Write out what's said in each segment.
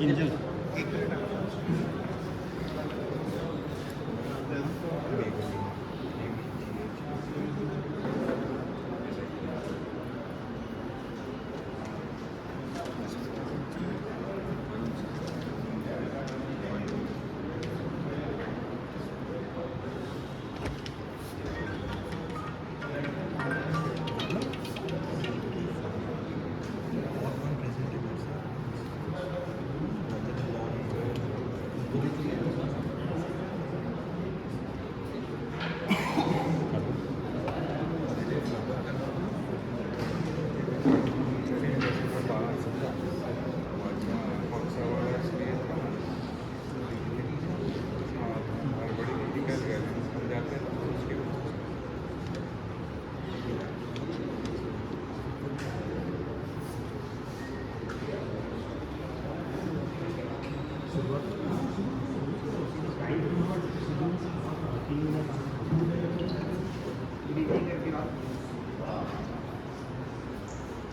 Engine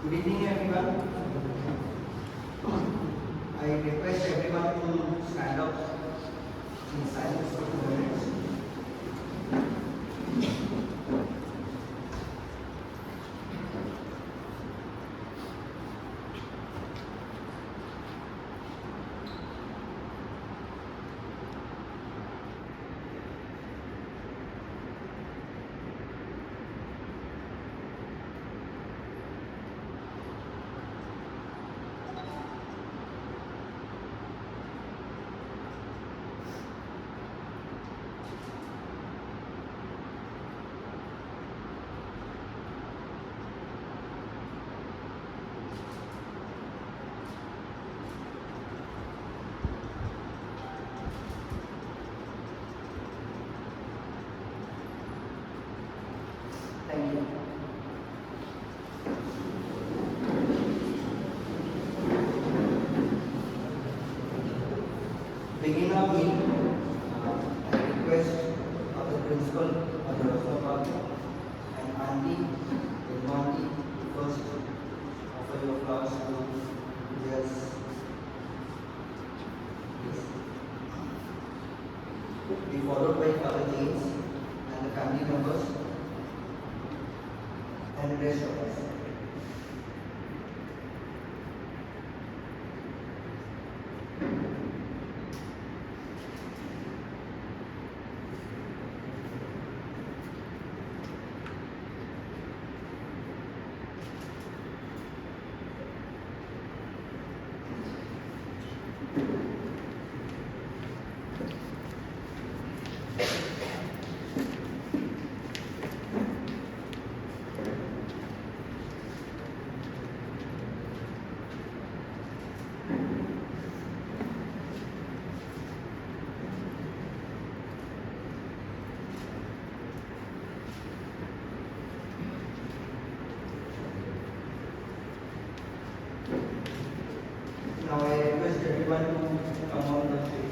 Good evening, everyone. I request everyone to stand up in silence for 2 minutes. Thank you. Begin our meeting. I request our principal, our Hazaribagh, and Auntie, Verma, first offer your flowers to yes. Be followed by Father James and the family members and the rest of us. Now I request everyone to come on the stage.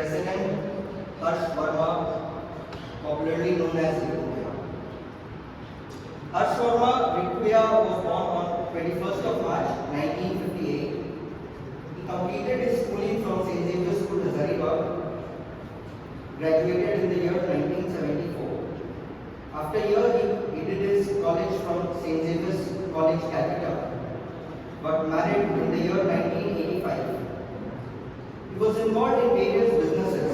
President Verma, popularly known as RIco. RIco was born on 21st of March 1958. He completed his schooling from St. Xavier School, Hazaribagh, graduated in the year 1974. After a year, he did his college from St. Xavier's College, Calcutta, but married in the year 1985. He was involved in various businesses.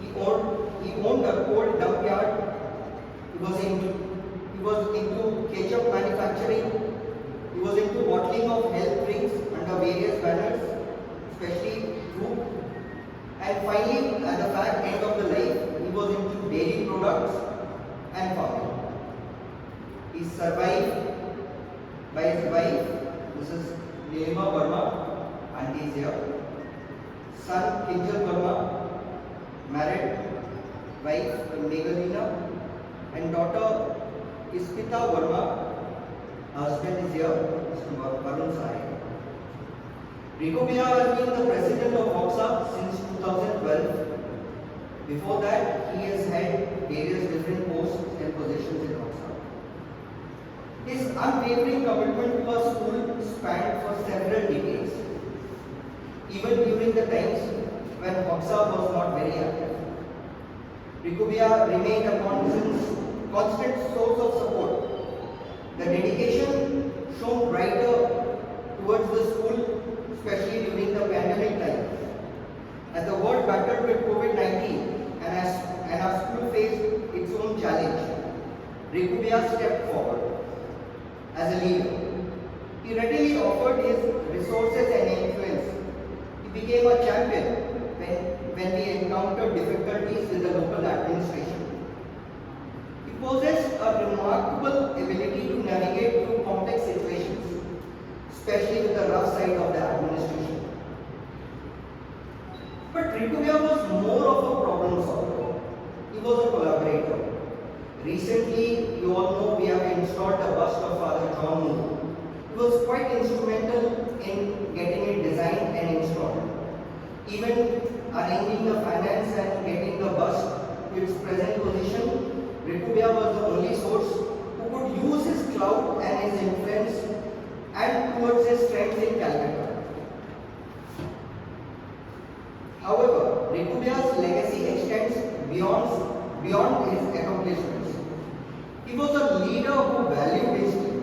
He owned a coal dump yard. He was into ketchup manufacturing. He was into bottling of health drinks under various banners, especially fruit. And finally, at the end of the life, he was into dairy products and farming. He is survived by his wife, Mrs. Verma, and he is here. Son Kinjal Verma, married, wife Megalina, and daughter Ispita Verma. Husband is here, Mr. Varun Sai. RIco has been the president of Hoxa since 2012. Before that, he has had various different posts and positions in Hoxa. His unwavering commitment to our school spanned for several decades, even during the times when Hoxa was not very active. RIco remained a constant source of support. The dedication shown brighter towards the school, especially during the pandemic time. As the world battled with COVID-19 and our school faced its own challenge, RIco stepped forward as a leader. He readily offered his resources and influence. He became a champion when we encountered difficulties with the local administration. He possessed a remarkable ability to navigate through complex situations, especially with the rough side of the administration. But RIco was more of a problem solver. He was a collaborator. Recently, you all know we have installed a bust of Father John Moore. He was quite instrumental in getting it designed and installed. Even arranging the finance and getting the bust to its present position, RIco was the only source who could use his clout and his influence and towards his strength in Calcutta. However, RIco's legacy extends beyond his accomplishments. He was a leader who valued his team.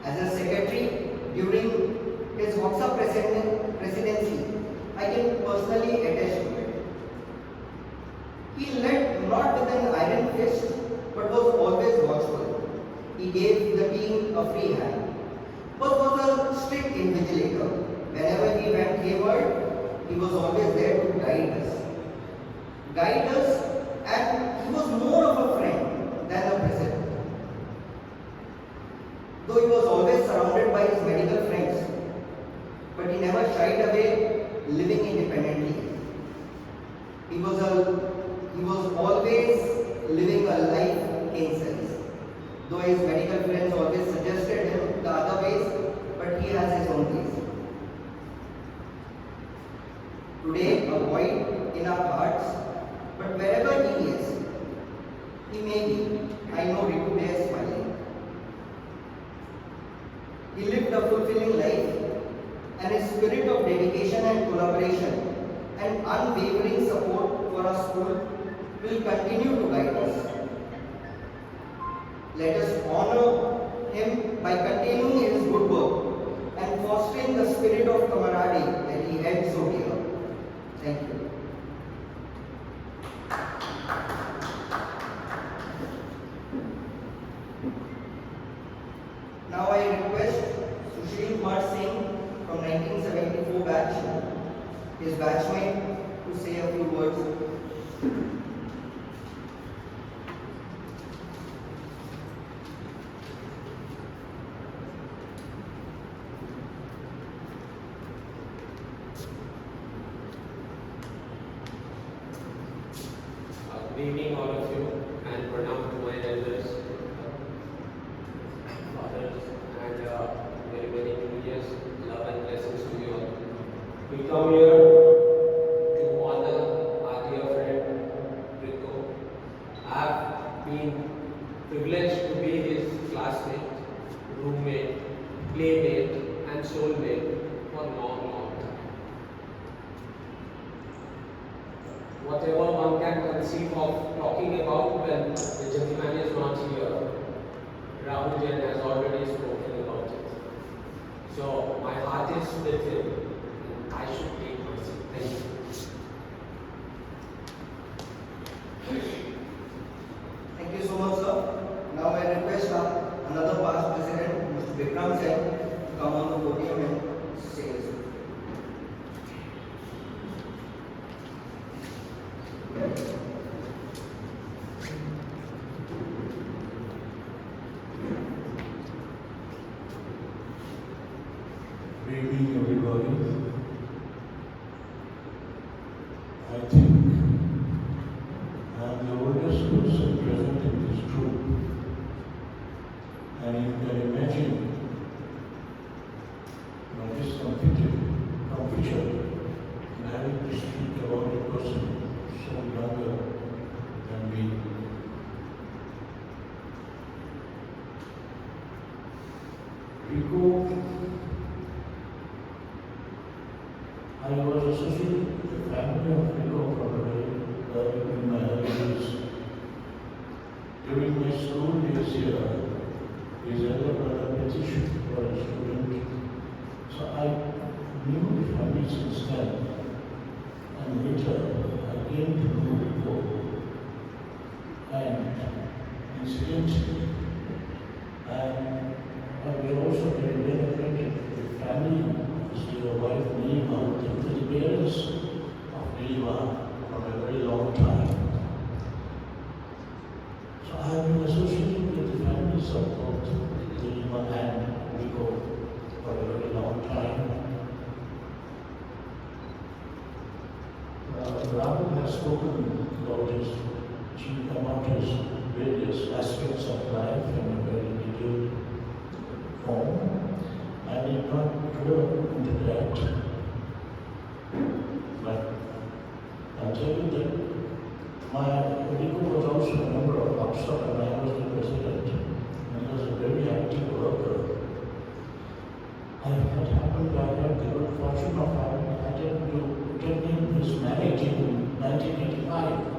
As a secretary during his Hoxa presidency, I can personally attest to it. He led not with an iron fist, but was always watchful. He gave the team a free hand, but was a strict invigilator. Whenever he went hayward, he was always there to guide us, and he was more of a friend than a president. Though he was always surrounded by his medical friends, but he never shied away living independently. He was always living a life in sense. Though his medical friends always suggested him the other ways, but he has his own ways. Today, a void in our hearts, but wherever he is, he may be. I know RIco is smiling. He lived a fulfilling life, and his spirit of dedication and collaboration and unwavering support for our school will continue to guide us. Let us honor him by continuing his good work and fostering the spirit of camaraderie that he held so dear. Thank you. Now I request Sushil Kumar Singh from 1974 batch, his batchmate, to say a few words. Good evening, all of you, and pranam to my elders, fathers, and very, very years, love and blessings to you all. We come here to playmate, and soulmate for long, long time. Whatever one can conceive of talking about when the gentleman is not here, Rahul Jain has already spoken about it. So my heart is with him, and I should take my seat. Thank you. Thank you so much, sir. Now I request another past president, Mr. Vikram Jain, to come on the podium and say his. Good evening, everybody. I think I am the oldest person present in this group, and you can imagine my discomfiture in having to speak about a person so younger than me. RIco, I was associated with the family of RIco from a very early in my early years. During my school days here, his elder brother petitioned for a student, so I knew the family since then, and later I came to know RIco, and incidentally, I was also very well acquainted with the family of his dear wife Nima, the parents of Nima for a very long time. So I have been associated with the families of both Nima and RIco for a very long time. Rahul has spoken about his various aspects of life in a very detailed form. I did not go into that, but I'll tell you that RIco was also a member of Upsala and I was the president, and he was a very active worker. I had happened, I had the good fortune of attending his marriage in 1985.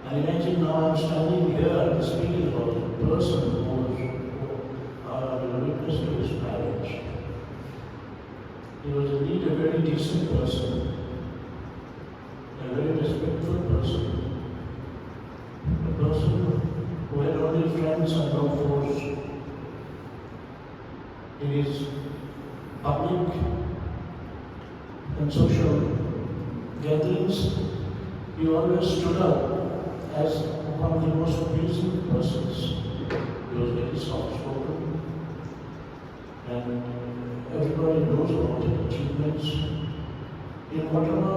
And imagine now I'm standing here and speaking about the person who was a witness to his marriage. He was indeed a very decent person, a very respectful person, a person who had only friends and no foes. In his public and social gatherings, he always stood up as one of the most pleasing persons. He was very soft-spoken, and everybody knows about his achievements. In whatever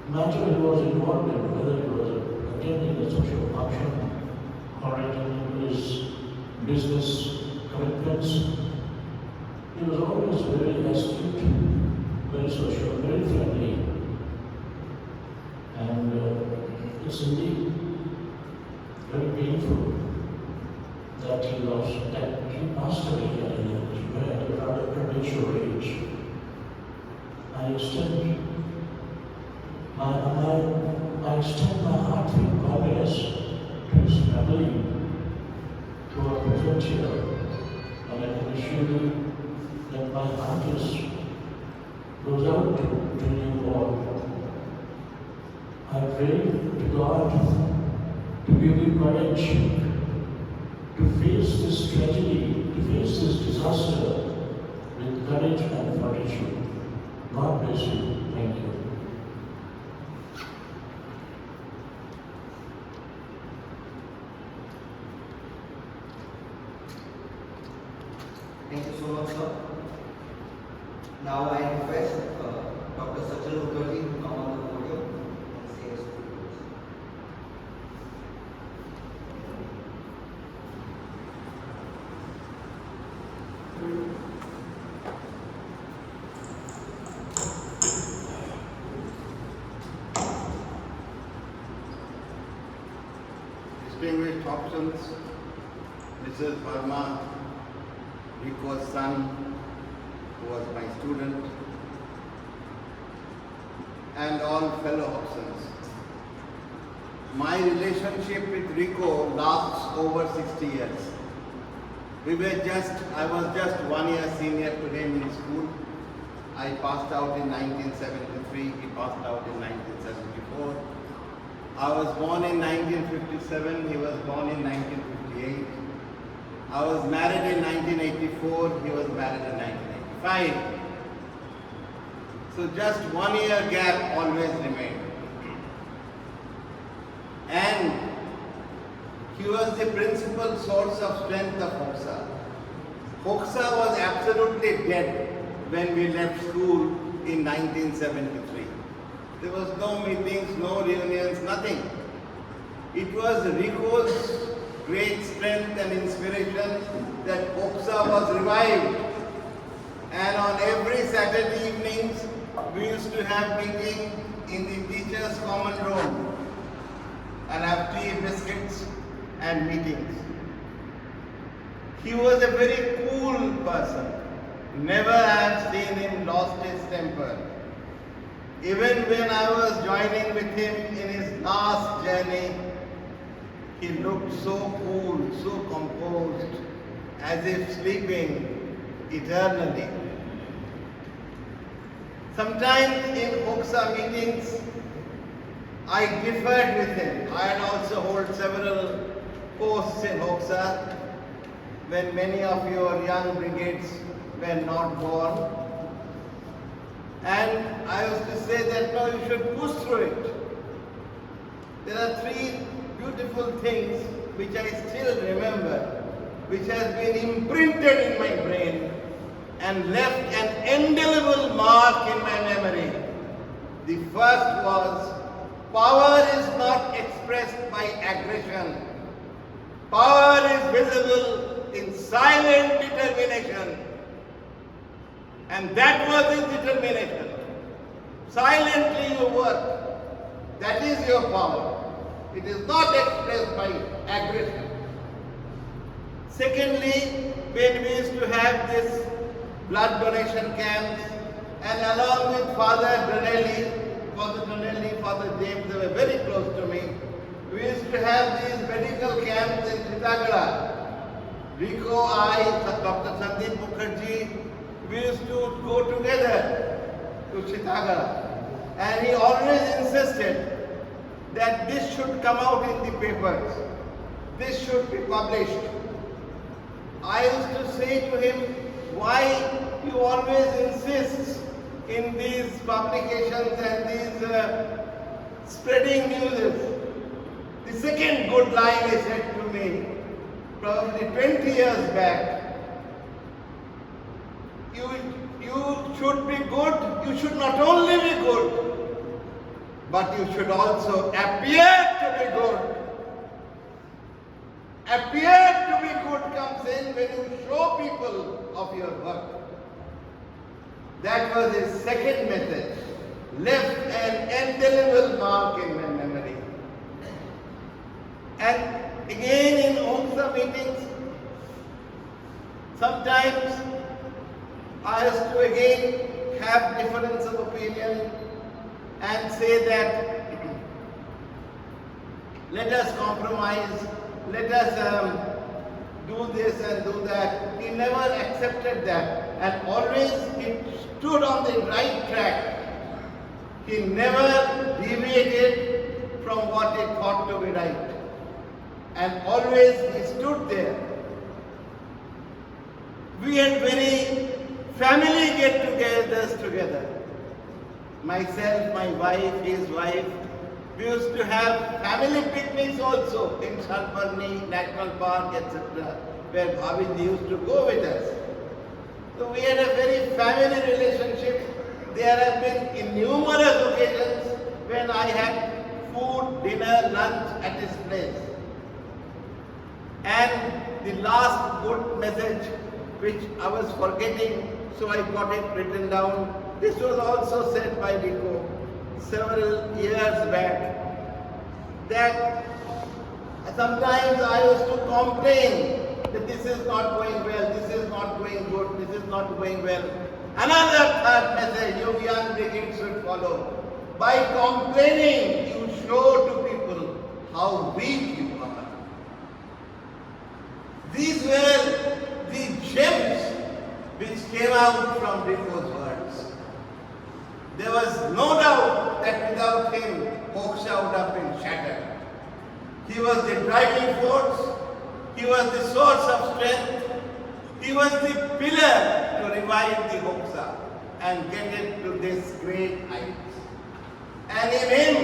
matter he was involved in, whether he was attending a social function or attending his business commitments, he was always very astute, very social, very friendly, and it's indeed very painful that he passed away at a rather premature age. I extend my heartfelt condolence to his family who are present here, and I can assure you that my heart goes out to you all. I pray to God to give you courage to face this tragedy, to face this disaster with courage and fortitude. God bless you. Thank you. Thank you so much, sir. Now I request Dr. Sajal Mukherjee to come on the podium and say his words. Distinguished officers, Mrs. Verma, Rico's son, who was my student, and all fellow Hobsons. My relationship with Rico lasts over 60 years. I was just 1 year senior to him in school. I passed out in 1973, he passed out in 1974. I was born in 1957, he was born in 1958. I was married in 1984, he was married in 1985. So just 1 year gap always remained. And he was the principal source of strength of Hoxa. Hoxa was absolutely dead when we left school in 1973. There was no meetings, no reunions, nothing. It was Rico's great strength and inspiration that Hoxa was revived. And on every Saturday evenings, we used to have meeting in the teachers' common room and have tea, biscuits and meetings. He was a very cool person. Never have seen him lost his temper. Even when I was joining with him in his last journey, he looked so cool, so composed, as if sleeping eternally. Sometimes in Hoxa meetings, I differed with him. I had also held several posts in Hoxa when many of your young brigades were not born. And I used to say that, no, you should push through it. There are three beautiful things which I still remember, which has been imprinted in my brain and left an indelible mark in my memory. The first was, power is not expressed by aggression. Power is visible in silent determination. And that was his determination. Silently you work. That is your power. It is not expressed by aggression. Secondly, when we used to have this blood donation camps, and along with Father Donnelly, Father James, they were very close to me. We used to have these medical camps in Chittagong. Rico, I, Dr. Sandeep Mukherjee, we used to go together to Chittagong. And he always insisted that this should come out in the papers. This should be published. I used to say to him, why you always insist in these publications and these spreading news? The second good line he said to me, probably 20 years back, you should be good, you should not only be good, but you should also appear to be good. Appear to be good comes in when you show people of your work. That was his second message, left an indelible mark in my memory. And again in Hoxa meetings, sometimes I used to again have difference of opinion and say that let us compromise, let us do this and do that. He never accepted that, and always he stood on the right track. He never deviated from what he thought to be right, and always he stood there. We had very family get-togethers together. Myself, my wife, his wife. We used to have family picnics also in Sharparni National Park, etc., where Bhaviji used to go with us. So we had a very family relationship. There have been innumerable occasions when I had food, dinner, lunch at his place. And the last good message, which I was forgetting, so I got it written down. This was also said by Rico several years back, that sometimes I used to complain that this is not going well, this is not going good, this is not going well. Another third message you young brigade should follow. By complaining, you show to people how weak you are. These were the gems which came out from RIco's words. There was no doubt that without him, Hoxha would have been shattered. He was the driving force, he was the source of strength, he was the pillar to revive the Hoxha and get it to this great height. And in him,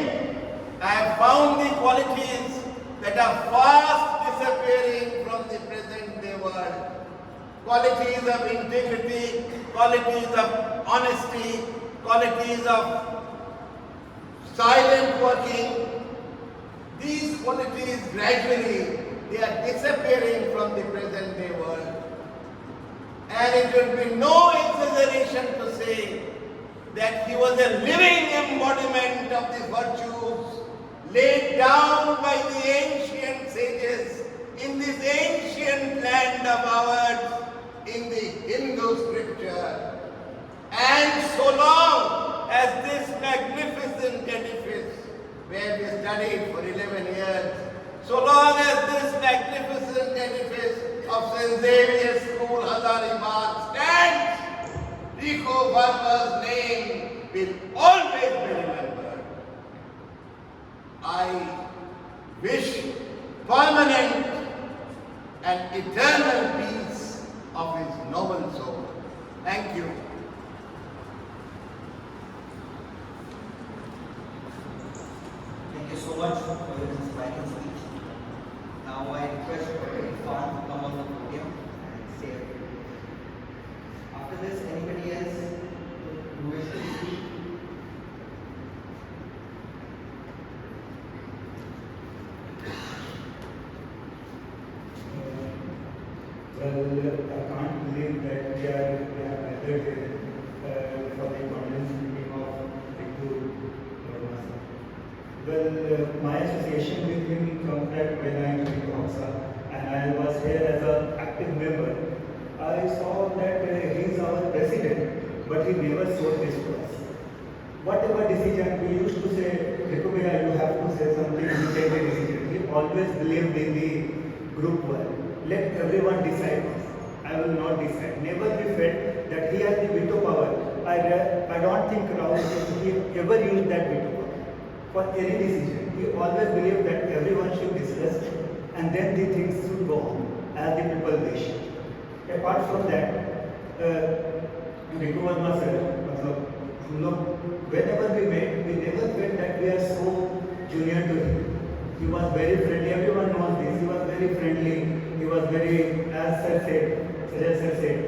I have found the qualities that are fast disappearing from the present day world. Qualities of integrity, qualities of honesty, qualities of silent working. These qualities gradually, they are disappearing from the present day world. And it will be no exaggeration to say that he was a living embodiment of the virtues laid down by the ancient sages in this ancient land of ours, in the Hindu scripture. And so long as this magnificent edifice, where we studied for 11 years, so long as this magnificent edifice of St. Xavier School, Hazaribagh stands, RIco Verma's name will always be remembered. I wish permanent and eternal peace of his noble soul. Thank you. Thank you so much for your inspiring speech. Now I request Dr. Irfan to come on the podium and say a few words. After this, anybody else who wishes to speak? Well, I can't believe that we have gathered here for the condolence meeting of RIco Verma. Well, my association with him started when I joined Hoxha, and I was here as an active member. I saw that he is our president, but he never showed this to us. Whatever decision we used to say, RIco Bhaia, you have to say something, you take the decision. He always believed in the group work. Let everyone decide. I will not decide. Never be felt that he has the veto power. I don't think Rahul he ever used that veto power for any decision. He always believed that everyone should discuss and then the things should go on as the people wish. Apart from that, RIco Verma sir, whenever we met, we never felt that we are so junior to him. He was very friendly. Everyone knows this. He was very friendly. He was very, as sir said,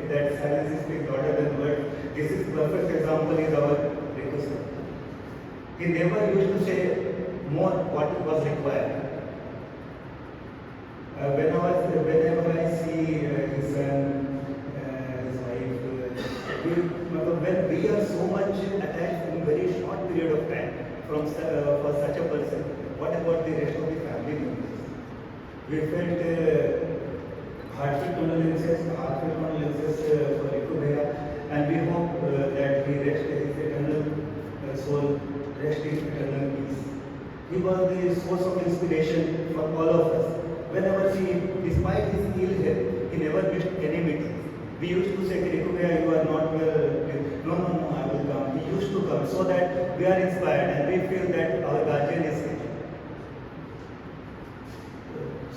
that silence is speak louder than words. This is perfect example is our RIco sir. He never used to say more what was required. Whenever I see his son, his wife, when we are so much attached in a very short period of time for such a person, what about the rest of the family members? We felt heartfelt condolences for RIco Bhaia, and we hope that he rest his eternal soul, rest in eternal peace. He was the source of inspiration for all of us. Whenever despite his ill health, he never missed any meeting. We used to say, RIco Bhaia, you are not well. No, I will come. He used to come so that we are inspired and we feel that our guardian is here.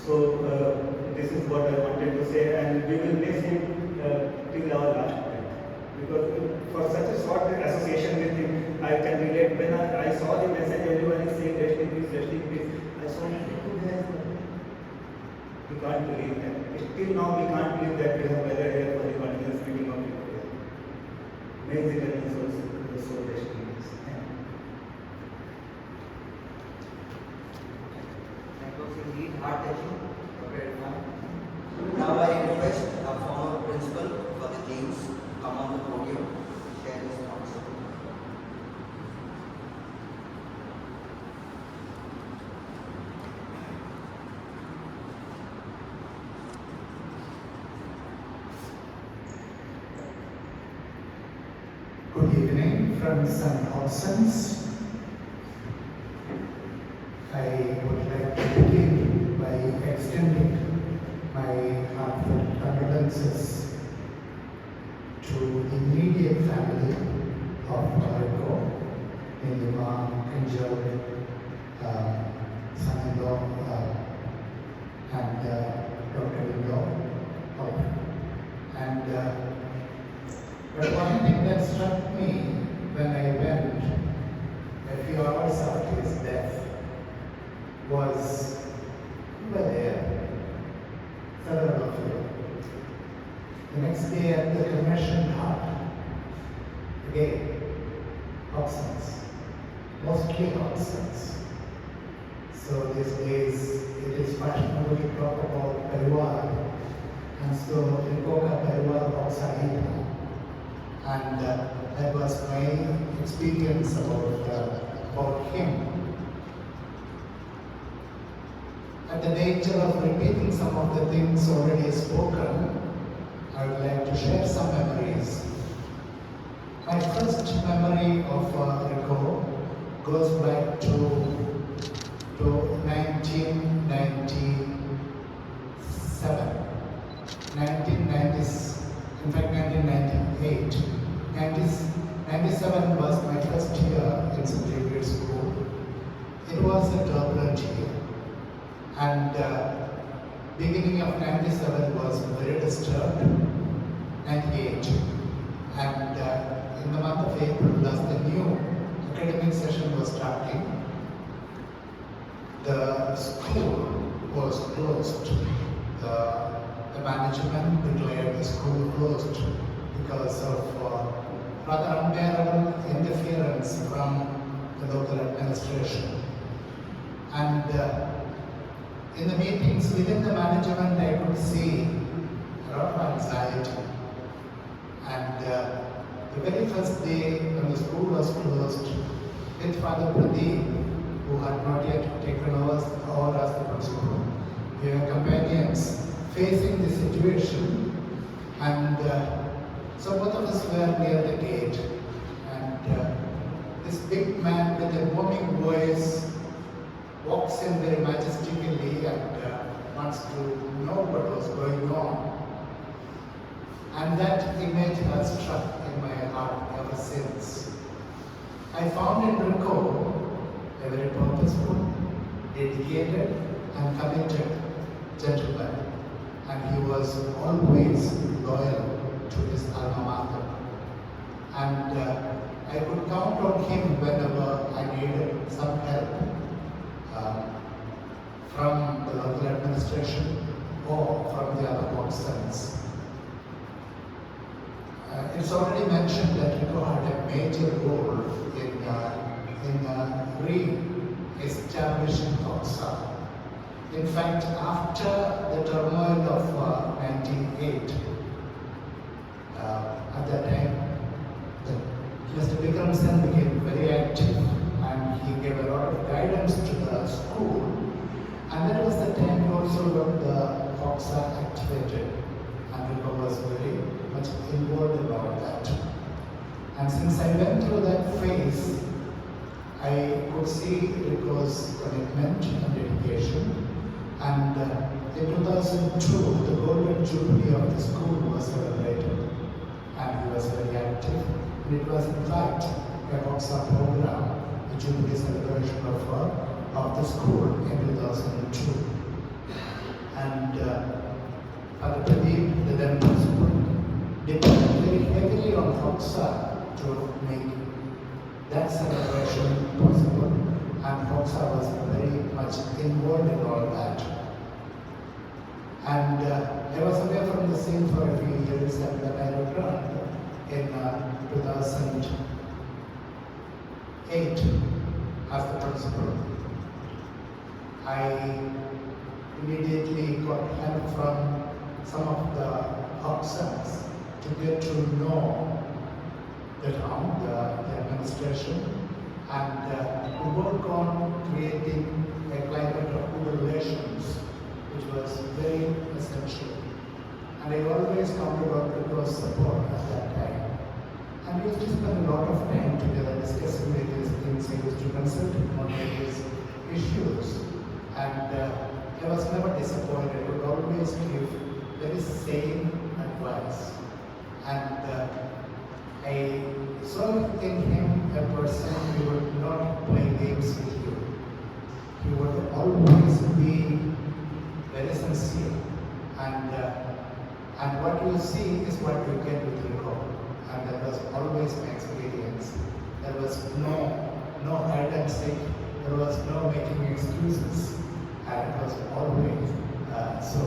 So this is what I wanted to say, and we will miss him till our last breath. Because for such a short association with him, I can relate. When I saw the message, everyone is saying rest in peace, I saw RIco Bhaia. We can't believe that. Still now we can't believe that we have gathered here for the condolence meeting of RIco Bhaia. May his eternal soul rest in peace. That was indeed heart-touching, Dr. Irfan. Now I request our former principal for the James to come on the podium and share his thoughts. friends and Hogsons. I would like to begin by extending my heartfelt condolences to the immediate family of RIco, in the injured son-in-law and daughter-in-law. But one thing that struck me when I went a few hours after his death was, you were there, several of you. The next day at the convention hut, again, Hogsons, mostly Hogsons. So these days it is fashionable to talk about Parivar, and so RIco ka Parivar of Hazaribagh. And that was my experience about him. At the danger of repeating some of the things already spoken, I would like to share some memories. My first memory of RIco goes back to 1998. 1997 was my first year in Xavier school. It was a turbulent year, and beginning of 97 was very disturbed. 98, and in the month of April, as the new academic session was starting, the school was closed. The management declared the school closed because of rather unbearable interference from the local administration. And in the meetings within the management, I could see a lot of anxiety. And the very first day when the school was closed, with Father Pradeep, who had not yet taken over as the principal, we were companions facing the situation, and so both of us were near the gate, and this big man with a booming voice walks in very majestically and wants to know what was going on. And that image has struck in my heart ever since. I found in RIco a very purposeful, dedicated, and committed gentleman, and he was always loyal to his alma mater. And I could count on him whenever I needed some help from the local administration or from the other Hogsons. It's already mentioned that RIco had a major role in re-establishing Hogsons. In fact, after the turmoil of 98, at that time, Mr. Vikramsen became very active and he gave a lot of guidance to the school. And that was the time he also got the Hogsons activated, and RIco was very much involved in all that. And since I went through that phase, I could see RIco's commitment and dedication. And in 2002, the Golden Jubilee of the school was celebrated, and he was very active. And it was in fact a Hogsons program, the Jubilee celebration of the school in 2002. And Father Pradeep, the then principal, depended very heavily on Hogsons to make that celebration possible, and Hogsons was very much involved in all that. And I was away from the scene for a few years, and then I returned in 2008 as the principal. I immediately got help from some of the Hogsons to get to know the town, the administration, and to work on creating a climate of good relations, which was very essential. And I always counted on RIco's support at that time. And we used to spend a lot of time together discussing various things. I used to consult him on various issues. And I was never disappointed. He would always give very sane advice. And I saw in him a person who would not play games with you. He would always be very sincere. And what you see is what you get with RIco. And that was always my experience. There was no hide and seek. There was no making excuses. And it was always so.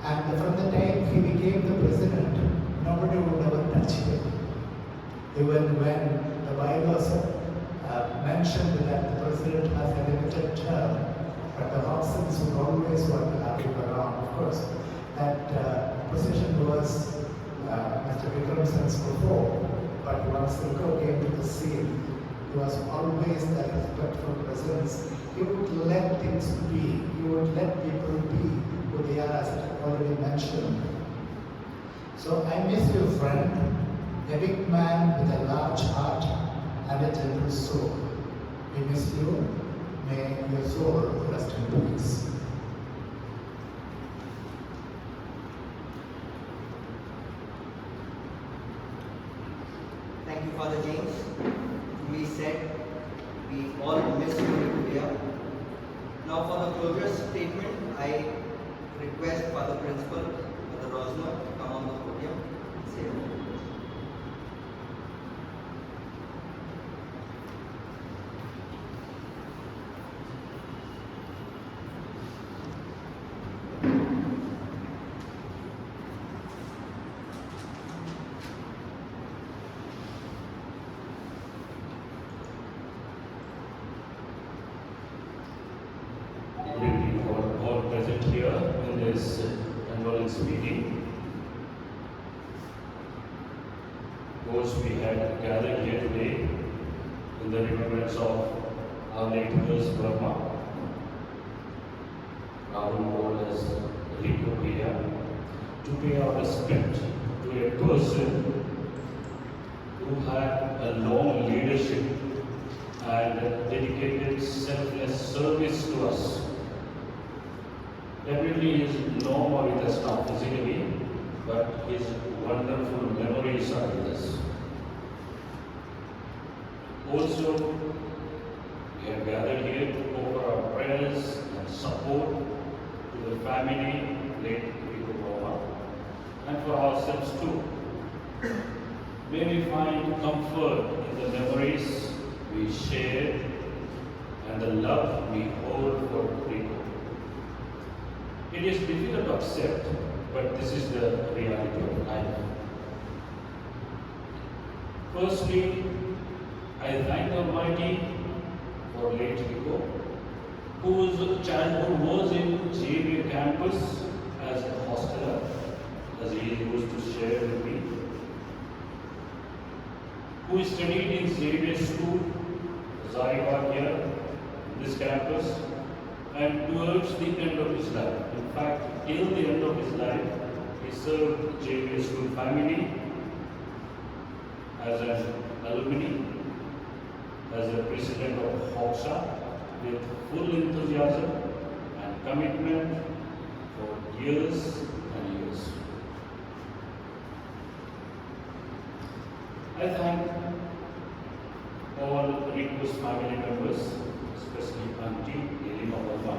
And from the time he became the president, nobody would ever touch him. Even when the bylaws mentioned that the president has a limited term, but the Hobsons would always want to have him around. Of course, that position was Mr. Vikramsen's before, but once RIco came to the scene, he was always that respectful presence. He would let things be. He would let people be who they are, as I already mentioned. So I miss you, friend, a big man with a large heart and a gentle soul. We miss you. May your soul rest in peace. Thank you, Father James. We said we all miss you here. Now for the closure statement, I request Father Principal, Father Rosner, to come on the podium and say a word. All present here in this Condolence meeting. Of course, we had gathered here today in the remembrance of our late Verma, known as RIco, to pay our respect to a person who had a long leadership and dedicated selfless service to us. Definitely he is no more with us now physically, but his wonderful memories are with us. Also, we have gathered here to offer our prayers and support to the family, late RIco, and for ourselves too. May we find comfort in the memories we share and the love we hold for RIco. It is difficult to accept, but this is the reality of life. Firstly, I thank the Almighty for late RIco, whose childhood was in Xavier campus as a hosteler, as he used to share with me, who studied in Xavier school, Hazaribagh here, this campus, and towards the end of his life. In fact, till the end of his life, he served Xavier school family as an alumni, as a president of HOXA, with full enthusiasm and commitment for years and years. I thank all RIco's family members, especially Auntie Verma,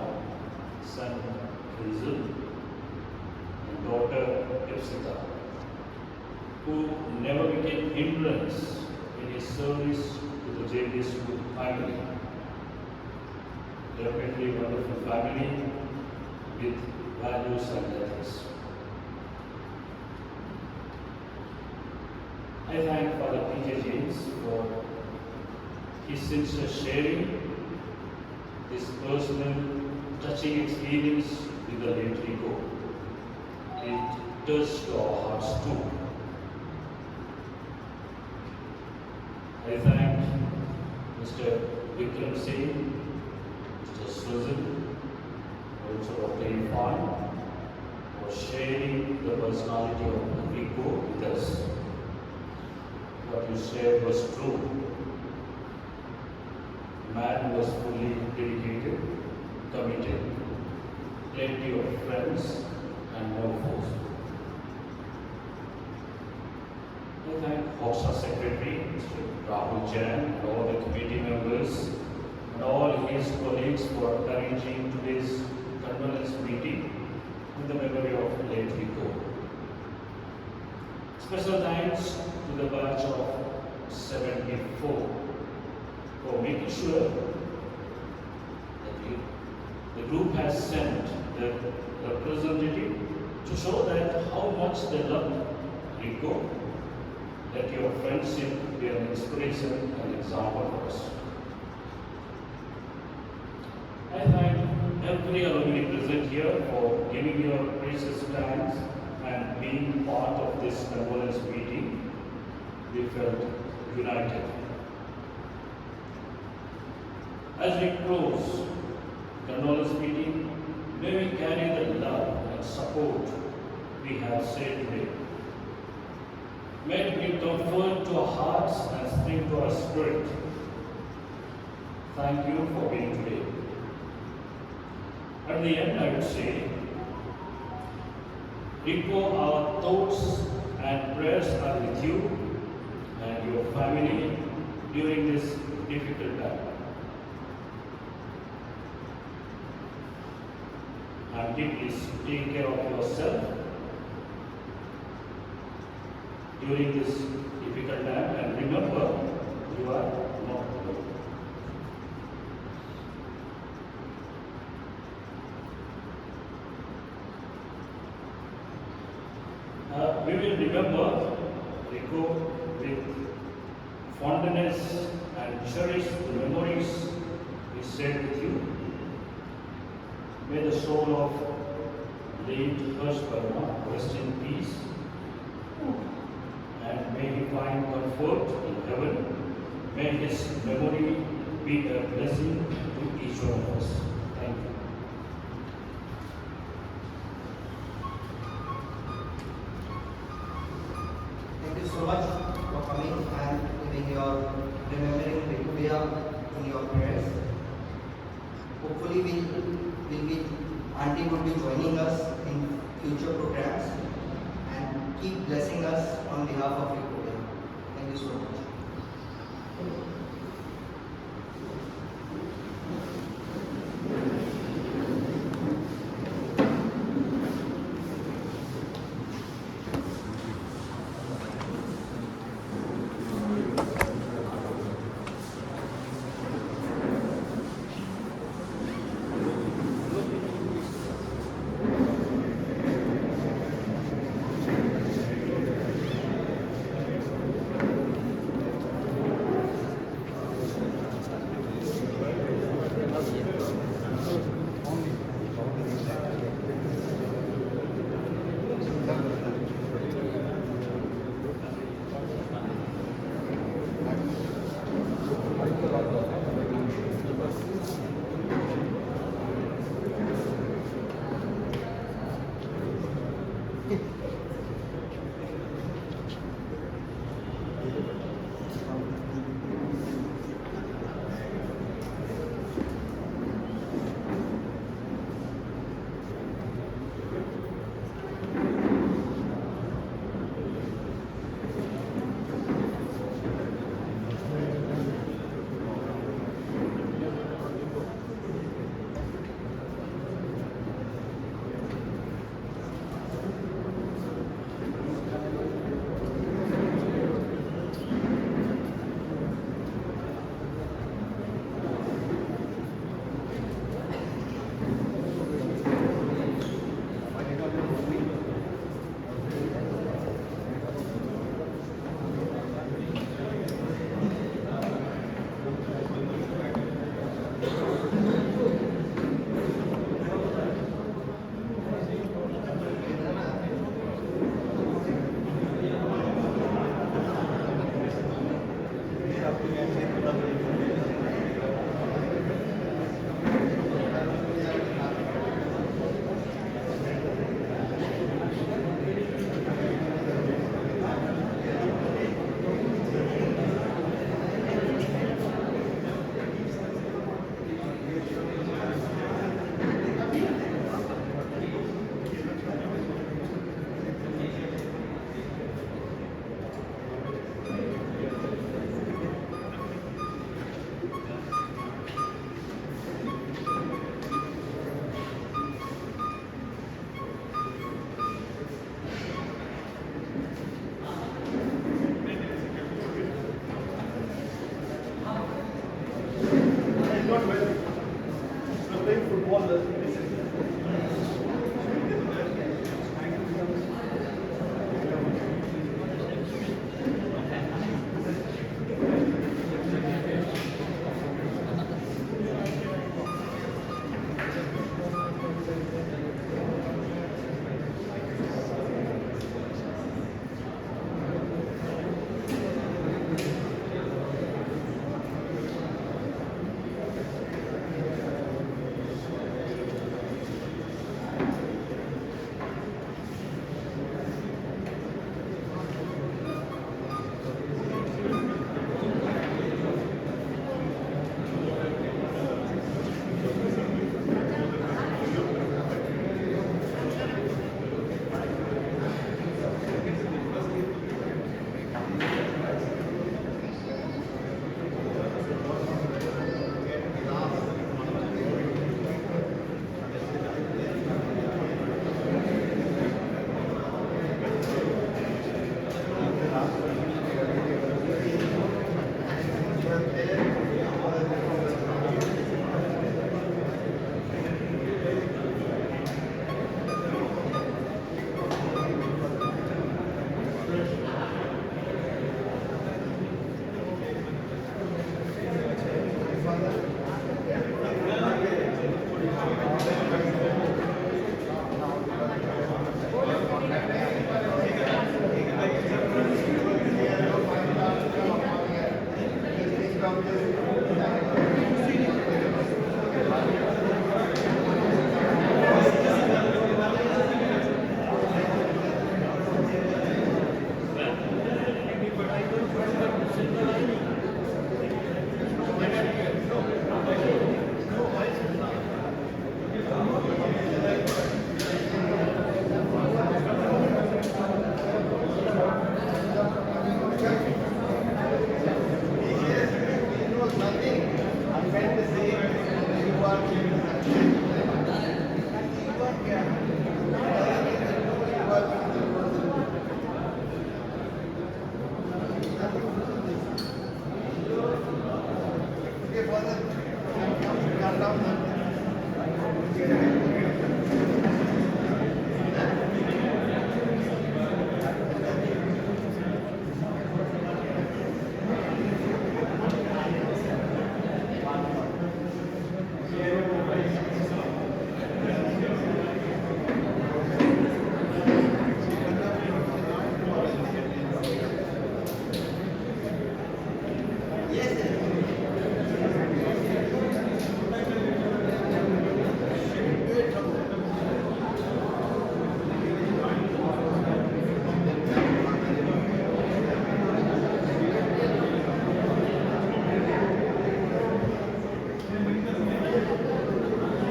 son Hazel, and daughter Epsita, who never became hindrance in his service to the Xavier school family. Definitely a wonderful family with values and ethics. I thank Father P.J. James for his sincere sharing this personal, touching experience with the late RIco. It touched our hearts too. I thank Mr. Vikram Singh, Mr. Susan, also Dr. Irfan, for sharing the personality of RIco with us. what you said was true. Man was fully dedicated, committed, plenty of friends, and no foes. I thank HOXA Secretary, Mr. Rahul Jain, and all the committee members, and all his colleagues for arranging today's condolence meeting in the memory of late RIco. Special thanks to the batch of 74 for making sure that the group has sent the representative to show that how much they love RIco. Let your friendship be an inspiration and example for us. I thank every alumni present here for giving your precious times and being part of this condolence meeting. We felt united. As we close condolence meeting, may we carry the love and support we have said today. May it bring comfort to our hearts and strength to our spirit. Thank you for being today. At the end, I would say, RIco, our thoughts and prayers are with you and your family during this difficult time. Auntie, please take care of yourself during this difficult time, and remember, you are not alone. We will remember RIco with fondness and cherish the memories we shared with you. May the soul of late Verma rest in peace, and may he find comfort in heaven. May his memory be a blessing to each one of us. Thank you. Thank you so much for coming and giving your remembering Bhaia in your prayers. Hopefully, Auntie would be joining us in future programs and keep blessing us on behalf of RIco. Thank you so much. Yeah.